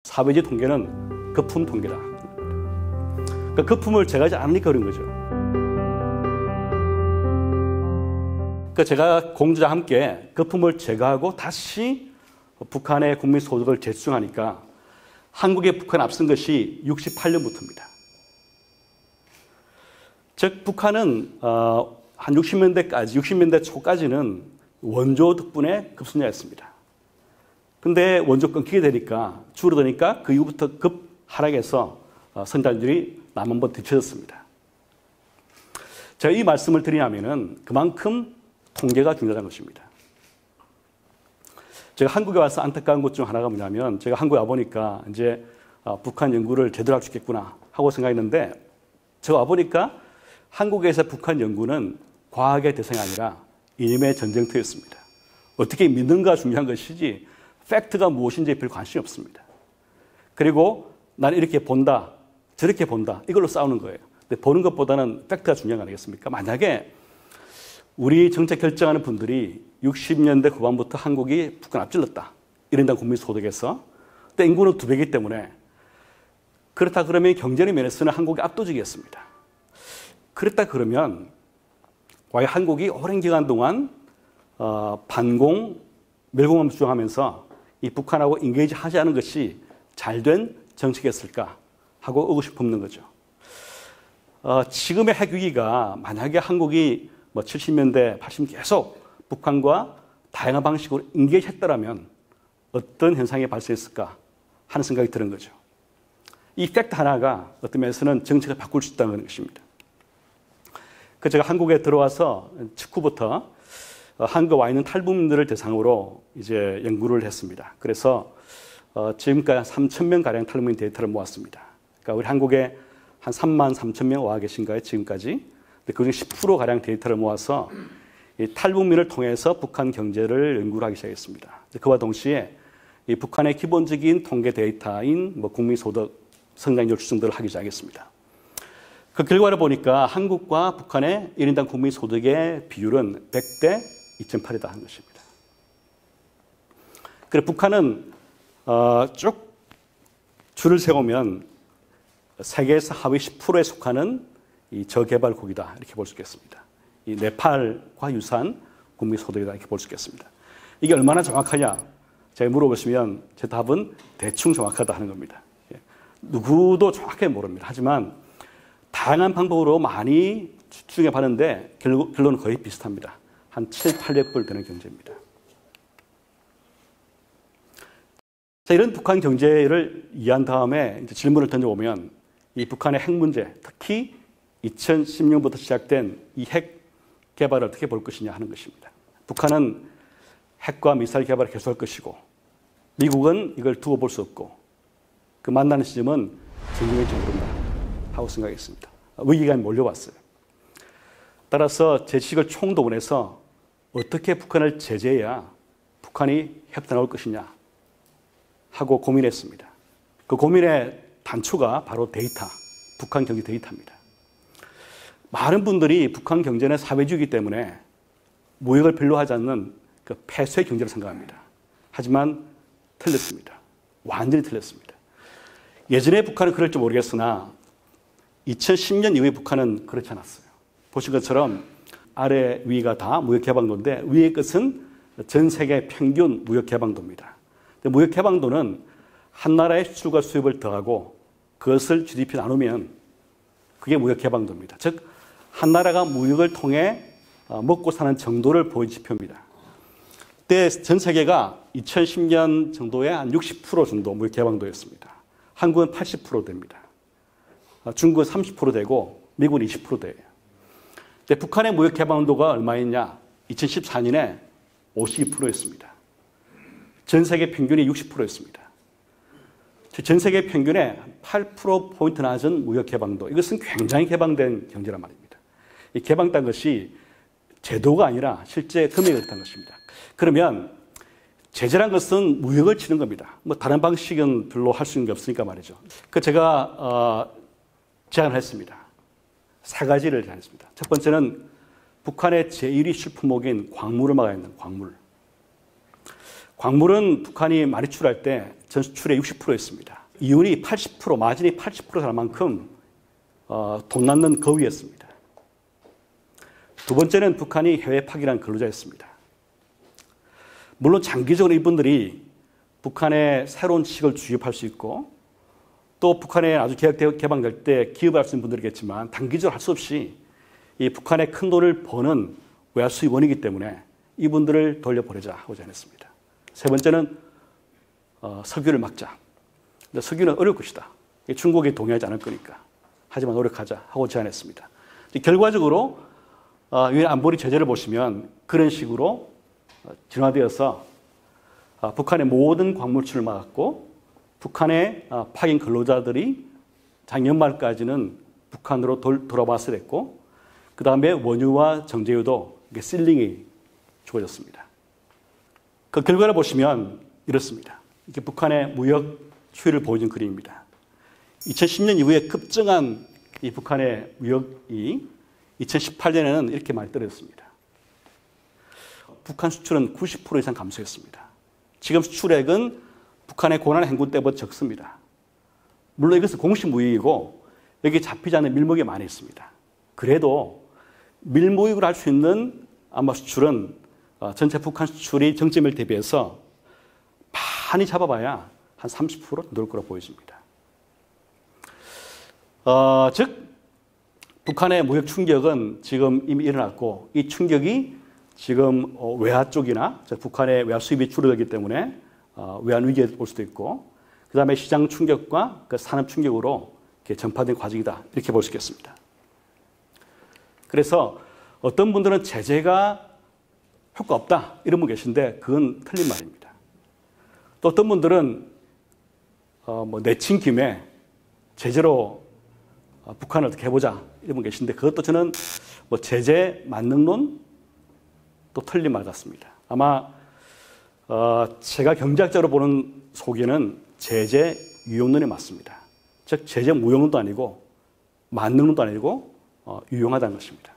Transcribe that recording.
사회주의 통계는 거품 통계다. 그러니까 거품을 제거하지 않으니까 그런 거죠. 그러니까 제가 공주와 함께 거품을 제거하고 다시 북한의 국민 소득을 재추정하니까 한국의 북한에 앞선 것이 68년부터입니다. 즉 북한은 한 60년대 초까지는 원조 덕분에 급선자였습니다. 근데 원조 끊기게 되니까 줄어드니까 그 이후부터 급 하락해서 성장률이 남한번 뒤쳐졌습니다. 제가 이 말씀을 드리냐면은 그만큼 통계가 중요하다는 것입니다. 제가 한국에 와서 안타까운 것 중 하나가 뭐냐면 제가 한국에 와보니까 이제 북한 연구를 제대로 할 수 있겠구나 하고 생각했는데 제가 와보니까 한국에서 북한 연구는 과학의 대상이 아니라 이념의 전쟁터였습니다. 어떻게 믿는가 중요한 것이지 팩트가 무엇인지에 별 관심이 없습니다. 그리고 나는 이렇게 본다, 저렇게 본다 이걸로 싸우는 거예요. 근데 보는 것보다는 팩트가 중요한 거 아니겠습니까? 만약에 우리 정책 결정하는 분들이 60년대 후반부터 한국이 북한 앞질렀다. 1인당 국민소득에서. 근데 인구는 2배이기 때문에 그렇다 그러면 경제의 면에서는 한국이 압도적이었습니다. 그렇다 그러면 과연 한국이 오랜 기간 동안 반공, 멸공을 주장하면서 이 북한하고 인게이지 하지 않은 것이 잘된 정책이었을까 하고 의구심 품는 거죠. 지금의 핵위기가 만약에 한국이 70년대, 80년대 계속 북한과 다양한 방식으로 인게이지 했더라면 어떤 현상이 발생했을까 하는 생각이 드는 거죠. 이 팩트 하나가 어떤 면에서는 정책을 바꿀 수 있다는 것입니다. 그 제가 한국에 들어와서 직후부터 한국에 와 있는 탈북민들을 대상으로 이제 연구를 했습니다. 그래서 지금까지 3,000명 가량 탈북민 데이터를 모았습니다. 그러니까 우리 한국에 한 33,000명 와 계신가요? 지금까지? 그중 10% 가량 데이터를 모아서 이 탈북민을 통해서 북한 경제를 연구를 하기 시작했습니다. 그와 동시에 이 북한의 기본적인 통계 데이터인 국민소득, 성장률 추정들을 하기 시작했습니다. 그 결과를 보니까 한국과 북한의 1인당 국민소득의 비율은 100대 2.8이다 하는 것입니다. 그래서 북한은 쭉 줄을 세우면 세계에서 하위 10%에 속하는 이 저개발국이다 이렇게 볼 수 있겠습니다. 이 네팔과 유사한 국민소득이다 이렇게 볼 수 있겠습니다. 이게 얼마나 정확하냐 제가 물어보시면 제 답은 대충 정확하다 하는 겁니다. 누구도 정확하게 모릅니다. 하지만 다양한 방법으로 많이 추정해 봤는데 결론은 거의 비슷합니다. 한 700~800불 되는 경제입니다. 자, 이런 북한 경제를 이해한 다음에 이제 질문을 던져보면 이 북한의 핵 문제, 특히 2010년부터 시작된 이 핵 개발을 어떻게 볼 것이냐 하는 것입니다. 북한은 핵과 미사일 개발을 계속할 것이고 미국은 이걸 두고 볼 수 없고 그 만나는 시점은 전쟁일지 모른다 하고 생각했습니다. 위기감이 몰려왔어요. 따라서 제 지식을 총동원해서 어떻게 북한을 제재해야 북한이 협조 나올 것이냐 하고 고민했습니다. 그 고민의 단초가 바로 데이터, 북한 경제 데이터입니다. 많은 분들이 북한 경제는 사회주의이기 때문에 무역을 별로 하지 않는 그 폐쇄 경제를 생각합니다. 하지만 틀렸습니다. 완전히 틀렸습니다. 예전에 북한은 그럴지 모르겠으나 2010년 이후에 북한은 그렇지 않았어요. 보신 것처럼 아래 위가 다 무역개방도인데 위의 끝은 전 세계 평균 무역개방도입니다. 무역개방도는 한 나라의 수출과 수입을 더하고 그것을 GDP 나누면 그게 무역개방도입니다. 즉 한 나라가 무역을 통해 먹고 사는 정도를 보인 지표입니다. 그때 전 세계가 2010년 정도에 한 60% 정도 무역개방도였습니다. 한국은 80% 됩니다. 중국은 30% 되고 미국은 20% 돼요. 근데 북한의 무역 개방도가 얼마였냐? 2014년에 52%였습니다. 전 세계 평균이 60%였습니다. 전 세계 평균의 8%포인트 낮은 무역 개방도. 이것은 굉장히 개방된 경제란 말입니다. 이 개방된 것이 제도가 아니라 실제 금액이었다는 것입니다. 그러면 제재란 것은 무역을 치는 겁니다. 다른 방식은 별로 할 수 있는 게 없으니까 말이죠. 제가 제안을 했습니다. 3가지를 제안했습니다. 첫 번째는 북한의 제1위 수품목인 광물을 막아야 한다. 광물. 광물은 북한이 많이 출할 때 전 수출의 60%였습니다. 이윤이 80%, 마진이 80% 될 만큼 돈 낳는 거위였습니다. 두 번째는 북한이 해외 파견한 근로자였습니다. 물론 장기적으로 이분들이 북한의 새로운 지식을 주입할 수 있고 또 북한에 아주 개방될 때 기업을 할 수 있는 분들이겠지만 단기적으로 할 수 없이 이 북한의 큰 돈을 버는 외화 수입원이기 때문에 이분들을 돌려보내자 하고 제안했습니다. 세 번째는 석유를 막자. 근데 석유는 어려울 것이다. 중국이 동의하지 않을 거니까. 하지만 노력하자 하고 제안했습니다. 결과적으로 유엔 안보리 제재를 보시면 그런 식으로 진화되어서 북한의 모든 광물출을 막았고 북한의 파견 근로자들이 작년 말까지는 북한으로 돌아왔어야 됐고 그 다음에 원유와 정제유도 실링이 주어졌습니다. 그 결과를 보시면 이렇습니다. 이게 북한의 무역 추이를 보여준 그림입니다. 2010년 이후에 급증한 이 북한의 무역이 2018년에는 이렇게 많이 떨어졌습니다. 북한 수출은 90% 이상 감소했습니다. 지금 수출액은 북한의 고난 행군 때보다 적습니다. 물론 이것은 공식 무역이고 여기 잡히지 않는 밀목이 많이 있습니다. 그래도 밀무역을 할 수 있는 아마 수출은 전체 북한 수출이 정점을 대비해서 많이 잡아봐야 한 30% 늘 거로 보여집니다. 즉 북한의 무역 충격은 지금 이미 일어났고 이 충격이 지금 외화 쪽이나 북한의 외화 수입이 줄어들기 때문에 외환 위기에 올 수도 있고 그 다음에 시장 충격과 그 산업 충격으로 이렇게 전파된 과정이다 이렇게 볼 수 있겠습니다. 그래서 어떤 분들은 제재가 효과 없다 이런 분 계신데 그건 틀린 말입니다. 또 어떤 분들은 내친 김에 제재로 북한을 어떻게 해보자 이런 분 계신데 그것도 저는 제재 만능론 또 틀린 말 같습니다. 아마 제가 경제학자로 보는 소개는 제재 유용론이 맞습니다. 즉 제재 무용론도 아니고 만능론도 아니고 유용하다는 것입니다.